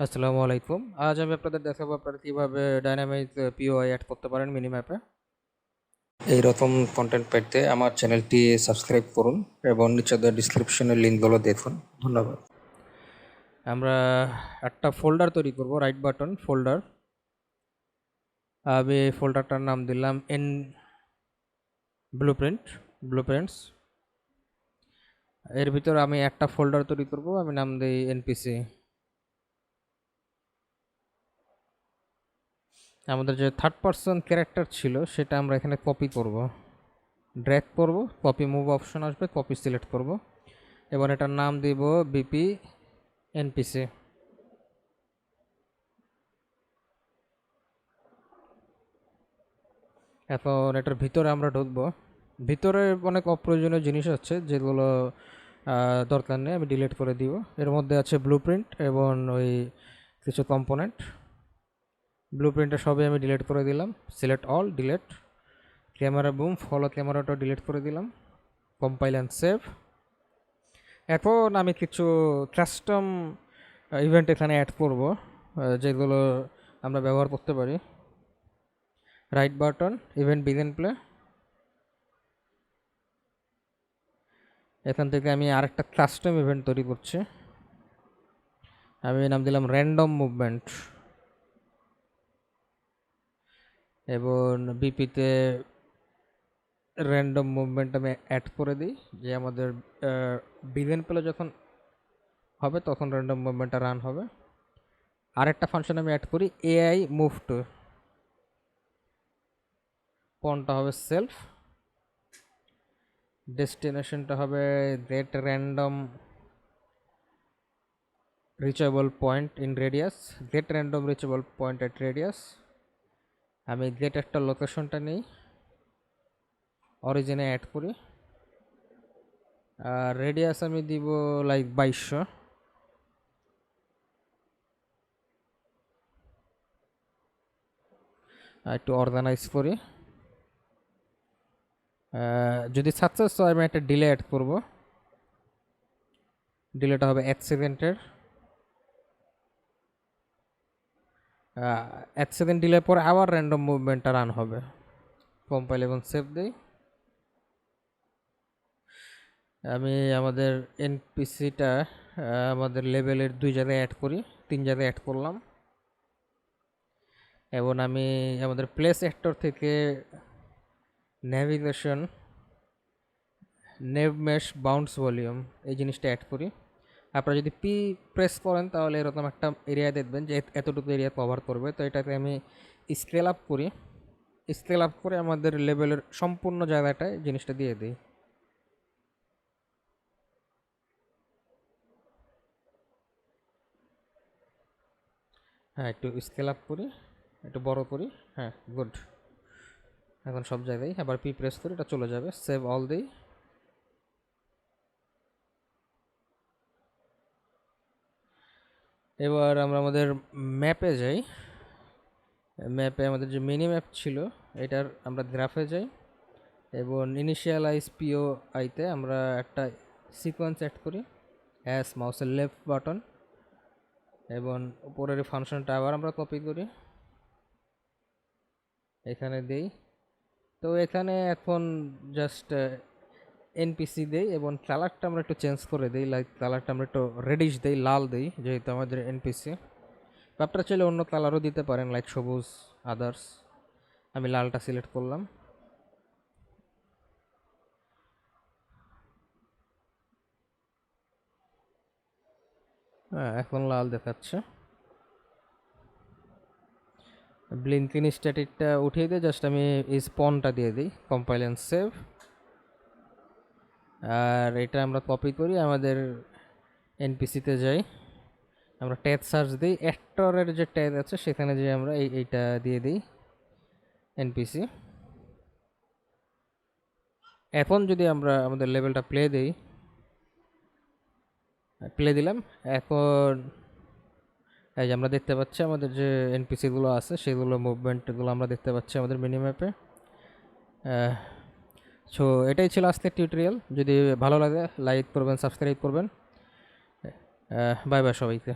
আসসালামু আলাইকুম। আজ আমি আপনাদের দেখাবো আপনারা কিভাবে ডাইনামিক পিওআই অ্যাড করতে পারেন মিনিম্যাপে। এইরকম কন্টেন্ট পেতে আমার চ্যানেলটি সাবস্ক্রাইব করুন এবং নিচে দেওয়া ডিসক্রিপশনের লিঙ্কগুলো দেখুন। ধন্যবাদ। আমরা একটা ফোল্ডার তৈরি করব, রাইট বাটন ফোল্ডার। আমি ফোল্ডারটার নাম দিলাম এন ব্লুপ্রিন্টস। এর ভিতরে আমি একটা ফোল্ডার তৈরি করব, আমি নাম দিই এনপিসি। আমাদের যে থার্ড পারসন ক্যারেক্টার ছিল সেটা আমরা এখানে কপি করব, ড্র্যাগ করব, কপি মুভ অপশন আসবে, কপি সিলেক্ট করব। এবার এটার নাম দিব বিপি এনপিসি। এখন এটার ভিতরে আমরা ঢুকবো। ভিতরে অনেক অপ্রয়োজনীয় জিনিস আছে যেগুলো দরকার নেই, আমি ডিলিট করে দিব। এর মধ্যে আছে ব্লুপ্রিন্ট এবং ওই কিছু কম্পোনেন্ট। ব্লুপ্রিন্টটা সবই আমি ডিলিট করে দিলাম, select all, delete. Camera broom, follow ক্যামেরাটা ডিলিট করে দিলাম, কম্পাইল অ্যান্ড সেভ। এখন আমি কিছু কাস্টম ইভেন্ট এখানে অ্যাড করব যেগুলো আমরা ব্যবহার করতে পারি। Right button, event begin play. এখান থেকে আমি আরেকটা কাস্টম ইভেন্ট তৈরি করছি, আমি নাম দিলাম র্যান্ডম মুভমেন্ট। এবং বিপিতে র্যান্ডম মুভমেন্ট আমি অ্যাড করে দিই, যে আমাদের বিগিন প্লে যখন হবে তখন র্যান্ডম মুভমেন্টটা রান হবে। আরেকটা ফাংশন আমি অ্যাড করি, এআই মুভ টু। পনটা হবে সেলফ, ডেস্টিনেশনটা হবে get random reachable point in radius, get random reachable point at radius. আমি গেট একটা লোকেশনটা নিই, অরিজিনে অ্যাড করি। আর রেডিয়াস আমি দিব লাইক 2200। একটু অর্গানাইজ করি। যদি সাকসেস হয় আমি একটা ডিলে অ্যাড করব, ডিলেটা হবে 1 সেকেন্ডের। 1 সেকেন্ড ডিলে পরে আবার র্যান্ডম মুভমেন্টটা রান হবে। কম্পাইল এবং সেভ দিই। আমি আমাদের এনপিসিটা আমাদের লেভেলের 2 জায়গায় অ্যাড করি, 3 জায়গায় অ্যাড করলাম। এবং আমি আমাদের প্লেস অ্যাক্টর থেকে ন্যাভিগেশন নেভ মেশ বাউন্স ভলিউম এই জিনিসটা অ্যাড করি। আপনারা যদি পি প্রেস করেন তাহলে এরকম একটা এরিয়া দেখবেন যে এতটুকু এরিয়া কভার করবে। তো এটাকে আমি স্কেল আপ করি, স্কেল আপ করে আমাদের লেভেলের সম্পূর্ণ জায়গাটায় জিনিসটা দিয়ে দিই। হ্যাঁ, একটু স্কেল আপ করি, একটু বড় করি। হ্যাঁ, গুড। এখন সব জায়গায় আবার পি প্রেস করি, এটা চলে যাবে। সেভ অল দিই। এবার আমরা আমাদের ম্যাপে যাই। ম্যাপে আমাদের যে মিনি ম্যাপ ছিল এটার আমরা গ্রাফে যাই এবং ইনিশিয়ালাইজ পিও আইতে আমরা একটা সিকোয়েন্স অ্যাড করি, অ্যাস মাউসের লেফট বাটন। এবং উপরের ফাংশনটা আবার আমরা কপি করি, এখানে দেই। তো এখানে এখন জাস্ট এনপিসি দেই এবং কালারটা আমরা একটু চেঞ্জ করে দিই, লাইক কালারটা আমরা একটু রেডিশ দেই, লাল দেই, যেহেতু আমাদের এনপিসি। আপনারা চাইলে অন্য কালারও দিতে পারেন, লাইক সবুজ, আদার্স। আমি লালটা সিলেক্ট করলাম। হ্যাঁ, এখন লাল দেখাচ্ছে। ব্লিঙ্কিং স্ট্যাটিকটা উঠিয়ে দিয়ে জাস্ট আমি এই স্পনটা দিয়ে দিই, কম্পাইল অ্যান্ড সেভ। আর এটা আমরা কপি করি, আমাদের এনপিসিতে যাই, আমরা ট্যাগ সার্চ দিই, অ্যাক্টরের যে ট্যাগ আছে সেখানে যে আমরা এইটা দিয়ে দিই এনপিসি। এখন যদি আমরা আমাদের লেভেলটা প্লে দিই, প্লে দিলাম। এখন এই যে আমরা দেখতে পাচ্ছি আমাদের যে এনপিসিগুলো আছে সেগুলো মুভমেন্টগুলো আমরা দেখতে পাচ্ছি আমাদের মিনি ম্যাপে। সো এটাই ছিল আজকের টিউটোরিয়াল। যদি ভালো লাগে লাইক করবেন, সাবস্ক্রাইব করবেন। বাই বাই সবাইকে।